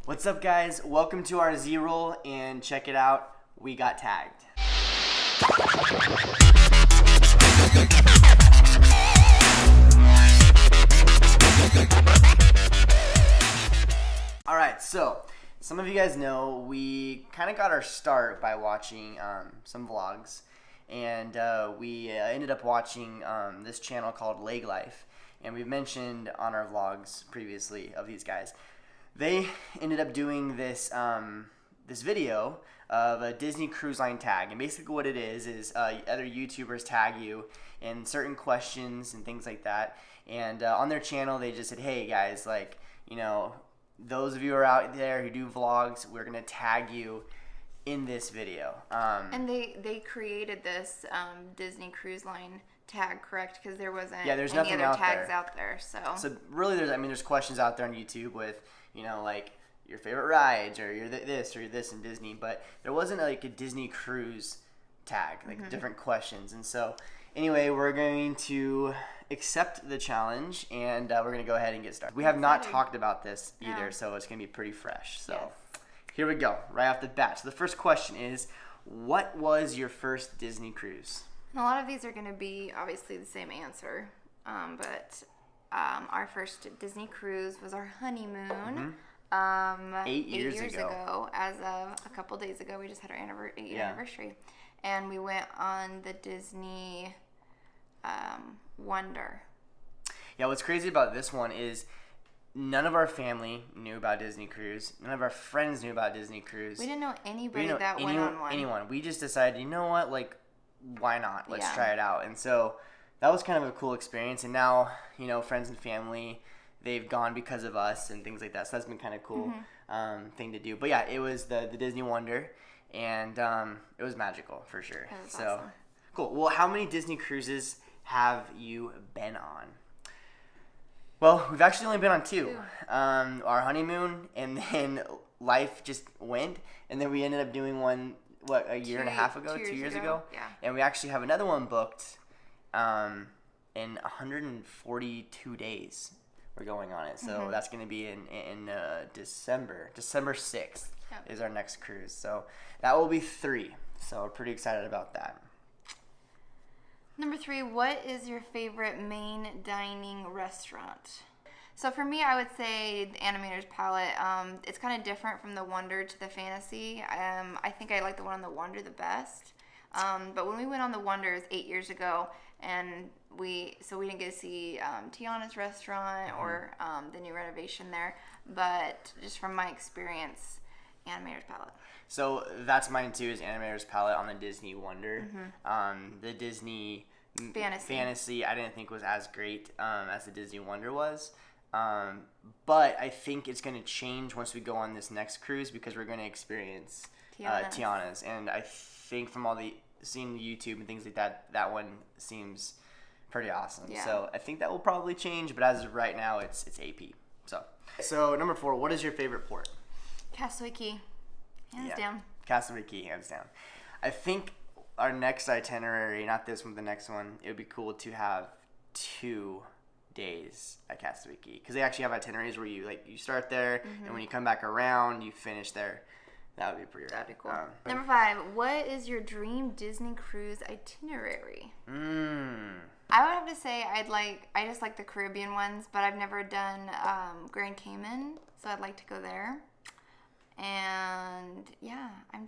What's up, guys? Welcome to our Z-Roll, and check it out. We got tagged. All right, so some of you guys know we kind of got our start by watching some vlogs, and we ended up watching this channel called Legglife, and we've mentioned on our vlogs previously of these guys. They ended up doing this this video of a Disney Cruise Line tag, and basically what it is other YouTubers tag you in certain questions and things like that, and on their channel they just said, hey guys, like, you know, those of you who are out there who do vlogs, we're gonna tag you in this video. And they created this Disney Cruise Line tag, correct? Because there wasn't there's any nothing other out tags there. out there. So Really, there's questions out there on YouTube with, you know, like your favorite rides or your this or this in Disney, but there wasn't like a Disney cruise tag, like different questions. And so anyway, we're going to accept the challenge, and we're going to go ahead and get started. We have not talked about this either, so it's going to be pretty fresh. So Here we go, right off the bat. So the first question is, what was your first Disney cruise? And a lot of these are going to be obviously the same answer, but our first Disney cruise was our honeymoon. 8 years ago. As of a couple days ago, we just had our anniversary, and we went on the Disney Wonder. Yeah, what's crazy about this one is none of our family knew about Disney Cruise. None of our friends knew about Disney Cruise. We didn't know anybody that went on one. Anyone. We just decided, you know what, like, why not? Let's try it out. And so that was kind of a cool experience. And now, you know, friends and family, they've gone because of us and things like that. So that's been kind of cool thing to do. But yeah, it was the Disney Wonder, and it was magical for sure. That was awesome. Cool. Well, how many Disney cruises have you been on? Well, we've actually only been on two. Our honeymoon, and then life just went, and then we ended up doing one, a year and a half ago, 2 years ago? Yeah. And we actually have another one booked in 142 days. We're going on it. So that's going to be in December 6th is our next cruise. So that will be 3. So we're pretty excited about that. Number 3, what is your favorite main dining restaurant? So for me, I would say the Animator's Palette. It's kind of different from the Wonder to the Fantasy. I think I like the one on the Wonder the best. But when we went on the Wonder, it was 8 years ago, and we didn't get to see Tiana's restaurant or the new renovation there. But just from my experience, Animator's Palette. So that's mine too, is Animator's Palette on the Disney Wonder. The Disney Fantasy I didn't think was as great as the Disney Wonder was. But I think it's going to change once we go on this next cruise, because we're going to experience Tiana's. And I think from seeing the YouTube and things like that, that one seems pretty awesome. Yeah. So I think that will probably change, but as of right now, it's AP. So number 4, what is your favorite port? Castaway Cay. Hands down. Castaway Cay, hands down. I think our next itinerary, not this one, the next one, it would be cool to have 2 days at Castaway Cay, because they actually have itineraries where you start there, and when you come back around, you finish there. That would be pretty rad. That'd be cool. Number 5, what is your dream Disney cruise itinerary? I would have to say I just like the Caribbean ones, but I've never done Grand Cayman, so I'd like to go there. And yeah, I'm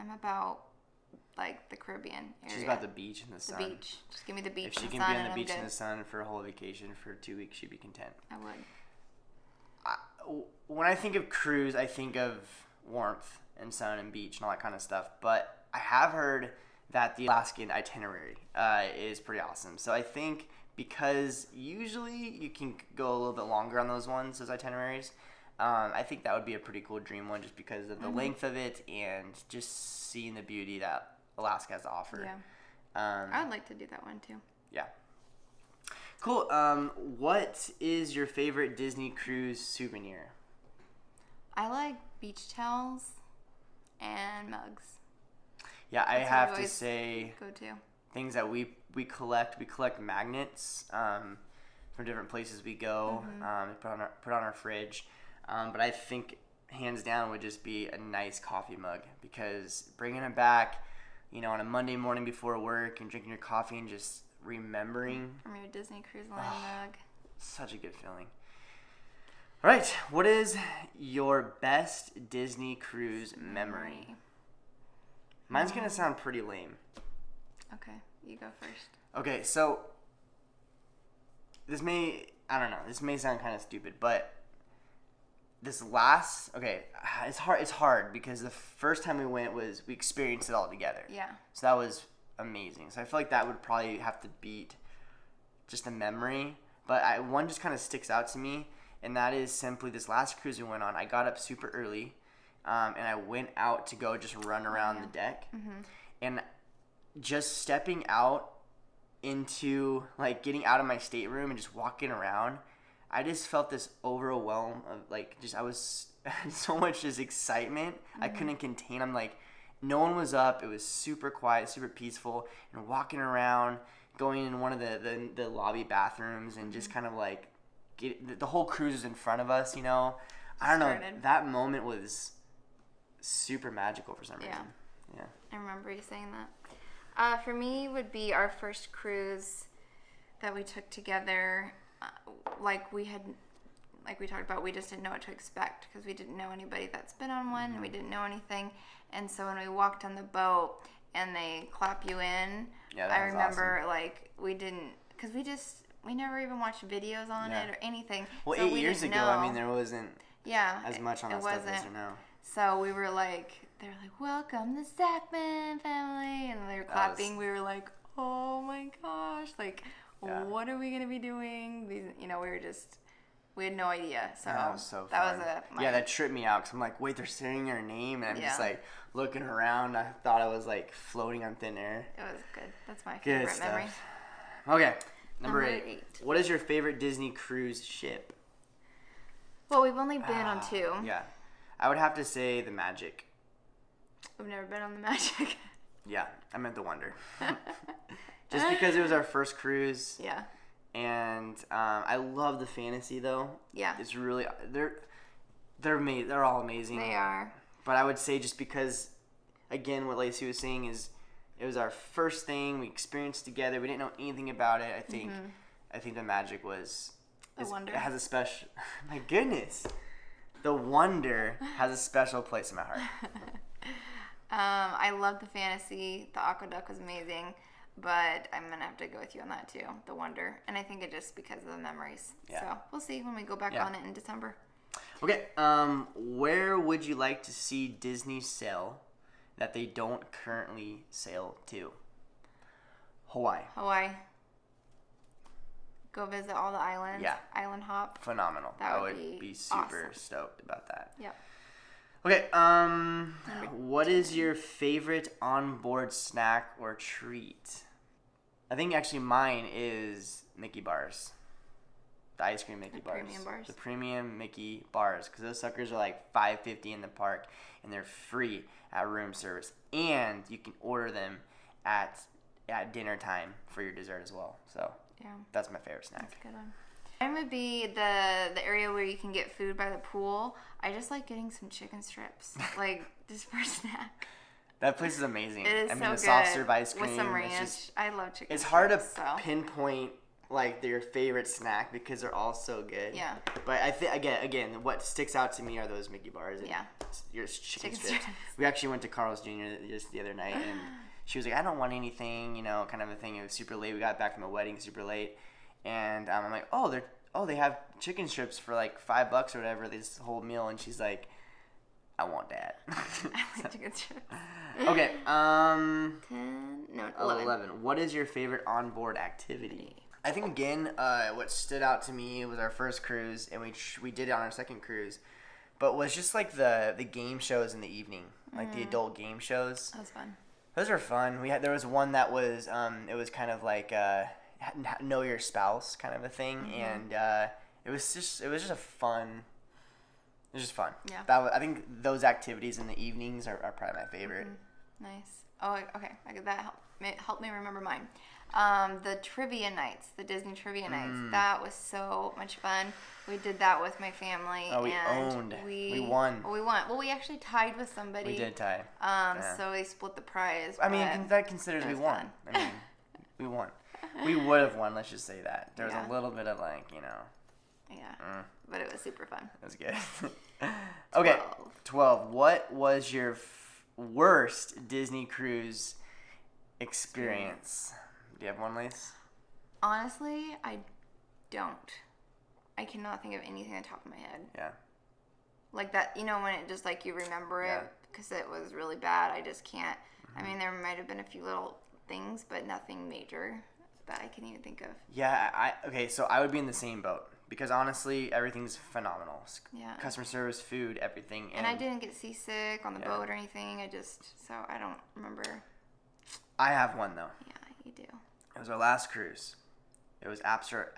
about like the Caribbean area. She's about the beach and the sun. The beach. Just give me the beach and the sun. If she can be on the beach and the sun for a whole vacation for 2 weeks, she'd be content. I would. When I think of cruise, I think of warmth and sun and beach and all that kind of stuff. But I have heard that the Alaskan itinerary is pretty awesome. So I think, because usually you can go a little bit longer on those itineraries, I think that would be a pretty cool dream one, just because of the length of it and just seeing the beauty that Alaska has to offer. Yeah. I would like to do that one too. Yeah. Cool. What is your favorite Disney cruise souvenir? I like beach towels and mugs. Yeah, I have to say, go to things that we collect. We collect magnets from different places we go. Put on our fridge. But I think hands down, would just be a nice coffee mug, because bringing it back, on a Monday morning before work and drinking your coffee and just remembering. From your Disney Cruise Line mug. Such a good feeling. All right, what is your best Disney cruise memory? Mine's going to sound pretty lame. Okay, you go first. Okay, so this may sound kind of stupid, but it's hard because the first time we went we experienced it all together. Yeah. So that was amazing. So I feel like that would probably have to beat just a memory, but one just kind of sticks out to me, and that is simply this last cruise we went on. I got up super early, and I went out to go just run around the deck, and just stepping out into, like, getting out of my stateroom and just walking around, I just felt this overwhelm of, like, I was so much just excitement. I couldn't contain. I'm like, no one was up. It was super quiet, super peaceful, and walking around, going in one of the lobby bathrooms, and just kind of like the whole cruise is in front of us. I don't know. That moment was super magical for some reason. Yeah. I remember you saying that. For me, would be our first cruise that we took together. Like we talked about, we just didn't know what to expect because we didn't know anybody that's been on one, and we didn't know anything. And so when we walked on the boat and they clap you in, I remember awesome. We never even watched videos on it or anything. Well, so 8 years ago, there wasn't as much on that stuff as there now. So we were like, they were like, welcome the Zachman family, and they were clapping. We were like, oh my gosh, like, what are we going to be doing? We had no idea. So that was so fun. That tripped me out because I'm like, wait, they're saying our name, and I'm just like looking around. I thought I was like floating on thin air. It was good. That's my favorite memory. Okay, number 8. What is your favorite Disney cruise ship? Well, we've only been on 2. Yeah, I would have to say the Magic. We've never been on the Magic. Yeah, I meant the Wonder. Just because it was our first cruise. Yeah. And I love the fantasy though. Yeah. It's really they're all amazing. They are. But I would say just because, again, what Lacey was saying is it was our first thing we experienced together. We didn't know anything about it. I think the Magic was the Wonder. It has a special. My goodness, the Wonder has a special place in my heart. I love the fantasy. The Aqueduct was amazing. But I'm going to have to go with you on that too, the Wonder. And I think it just because of the memories. Yeah. So we'll see when we go back on it in December. Okay. Where would you like to see Disney sail that they don't currently sail to? Hawaii. Go visit all the islands. Yeah. Island hop. Phenomenal. I would be super stoked about that. Yep. Okay, what is your favorite onboard snack or treat? I think actually mine is Mickey bars. The ice cream Mickey bars. Premium bars. The premium Mickey bars, because those suckers are like $5.50 in the park, and they're free at room service, and you can order them at dinner time for your dessert as well. So that's my favorite snack. That's a good one. Mine would be the area where you can get food by the pool. I just like getting some chicken strips, like just for a snack. That place is amazing. It is so good. The soft serve ice cream with some ranch. I love chicken. It's hard to pinpoint like your favorite snack because they're all so good. Yeah. But I think again, what sticks out to me are those Mickey bars. And your chicken strips. We actually went to Carl's Jr. just the other night, and she was like, "I don't want anything," kind of a thing. It was super late. We got back from a wedding super late. And I'm like, they have chicken strips for like $5 or whatever, this whole meal. And she's like, I want that. I like chicken strips. Okay. 11. What is your favorite onboard activity? I think again, what stood out to me was our first cruise, and we did it on our second cruise, but was just like the game shows in the evening, like the adult game shows. That was fun. Those are fun. There was one that was it was kind of like know your spouse kind of a thing, and it was just a fun. It was just fun. Yeah. I think those activities in the evenings are probably my favorite. Nice. Oh, okay. That helped me remember mine. The trivia nights, the Disney trivia nights. That was so much fun. We did that with my family. Oh, we and owned. We won. We won. Well, we actually tied with somebody. We did tie. So they split the prize. I mean, that considers we won. I mean, we won. We would have won, let's just say that. There was a little bit of Yeah. But it was super fun. It was good. Okay, 12. What was your worst Disney cruise experience? Do you have one, Lace? Honestly, I don't. I cannot think of anything on the top of my head. Yeah. Like that, when it just you remember it because it was really bad. I just can't. I mean, there might have been a few little things, but nothing major that I can even think of. Yeah, okay, so I would be in the same boat because honestly, everything's phenomenal. Yeah. Customer service, food, everything. And I didn't get seasick on the boat or anything. So I don't remember. I have one though. Yeah, you do. It was our last cruise. It was after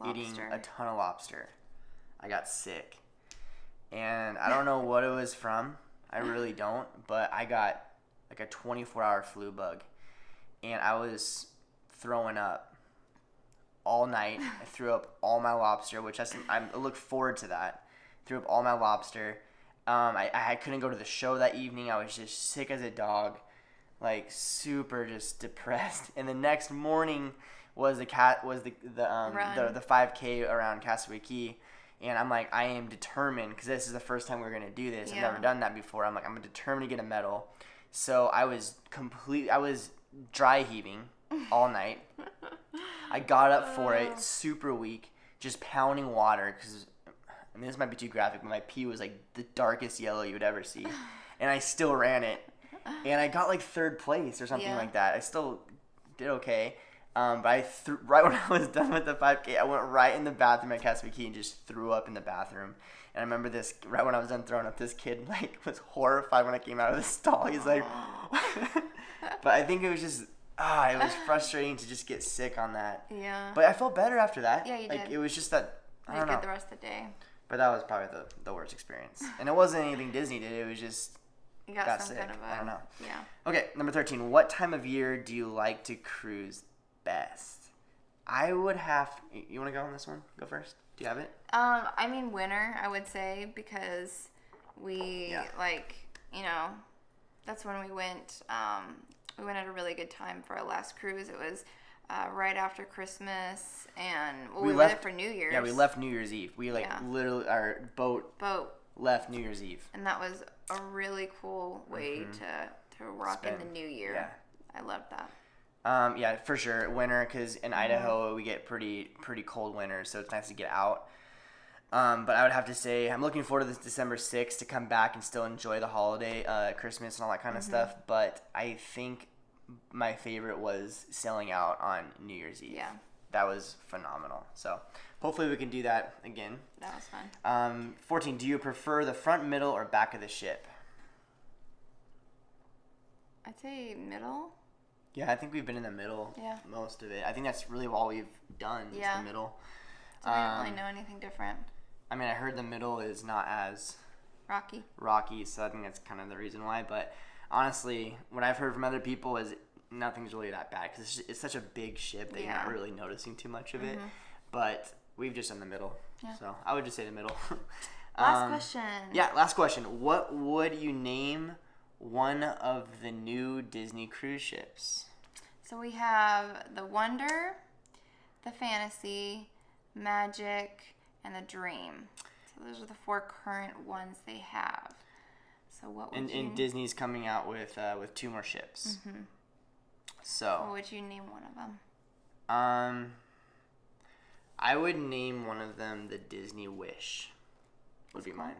eating a ton of lobster. I got sick. And I don't know what it was from. I really don't. But I got a 24-hour flu bug. And I was throwing up all night. I threw up all my lobster, which I look forward to that. Threw up all my lobster. I couldn't go to the show that evening. I was just sick as a dog. Super just depressed. And the next morning was the 5K around Castaway Key, and I'm like, I am determined because this is the first time we're gonna do this. I've never done that before. I'm like, I'm determined to get a medal. So I was dry heaving all night. I got up for it, super weak, just pounding water because this might be too graphic, but my pee was the darkest yellow you would ever see, and I still ran it. And I got 3rd place or something like that. I still did okay. But right when I was done with the 5K, I went right in the bathroom at Castaway Key and just threw up in the bathroom. And I remember right when I was done throwing up, this kid was horrified when I came out of the stall. He's like, but I think it was just, it was frustrating to just get sick on that. Yeah. But I felt better after that. Yeah, you did. It was just that, I don't know. Good the rest of the day. But that was probably the worst experience. And it wasn't anything Disney did. It was just, you got some sick. kind of I don't know. Yeah. Okay, number 13. What time of year do you like to cruise best? I would have. You want to go on this one? Go first. Do you have it? I mean winter, I would say, because we that's when we went. We went at a really good time for our last cruise. It was right after Christmas, and we left there for New Year's. Yeah, we left New Year's Eve. We literally our boat left New Year's Eve, and that was a really cool way to rock in the new year. Yeah. I loved that. Yeah, for sure. Winter, because in Idaho we get pretty cold winters, so it's nice to get out. But I would have to say I'm looking forward to this December 6th to come back and still enjoy the holiday, Christmas and all that kind of stuff. But I think my favorite was sailing out on New Year's Eve. Yeah. That was phenomenal. So hopefully we can do that again. That was fun. 14, do you prefer the front, middle, or back of the ship? I'd say middle. Yeah, I think we've been in the middle most of it. I think that's really all we've done is the middle. So I don't really know anything different. I mean, I heard the middle is not as rocky, so I think that's kind of the reason why. But honestly, what I've heard from other people is nothing's really that bad because it's such a big ship that you're not really noticing too much of it. But we've just done the middle. Yeah. So I would just say the middle. Last question. Yeah, last question. What would you name one of the new Disney cruise ships? So we have the Wonder, the Fantasy, Magic, and the Dream. So those are the 4 current ones they have. So what would and Disney's coming out with 2 more ships. So what would you name one of them? I would name one of them the Disney Wish. Would be mine.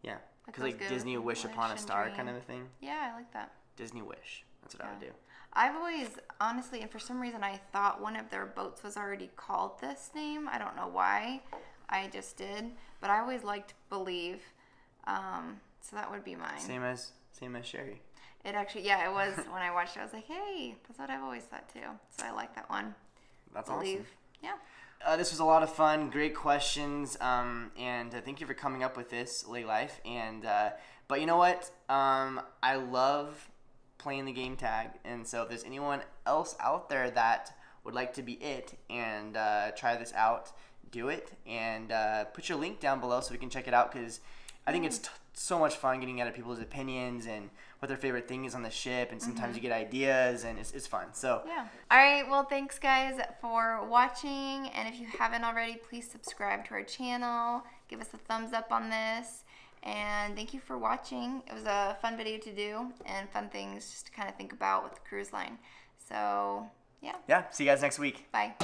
Yeah, because Disney Wish upon a star kind of a thing. Yeah, I like that. Disney Wish. That's what I would do. I've always, honestly, and for some reason, I thought one of their boats was already called this name. I don't know why. I just did, but I always liked Believe. So that would be mine. Same as Sherry. It actually, it was. When I watched it, I was like, hey, that's what I've always thought too. So I like that one. That's Believe. Awesome. Yeah. This was a lot of fun. Great questions. And thank you for coming up with this, Legglife. And but you know what? I love playing the game tag. And so if there's anyone else out there that would like to be it and try this out, do it. And put your link down below so we can check it out, because I think it's so much fun getting out of people's opinions and what their favorite thing is on the ship, and sometimes you get ideas, and it's fun. So yeah. All right, well, thanks guys for watching, and if you haven't already, please subscribe to our channel, give us a thumbs up on this, and thank you for watching. It was a fun video to do and fun things just to kind of think about with the cruise line. So yeah, see you guys next week. Bye.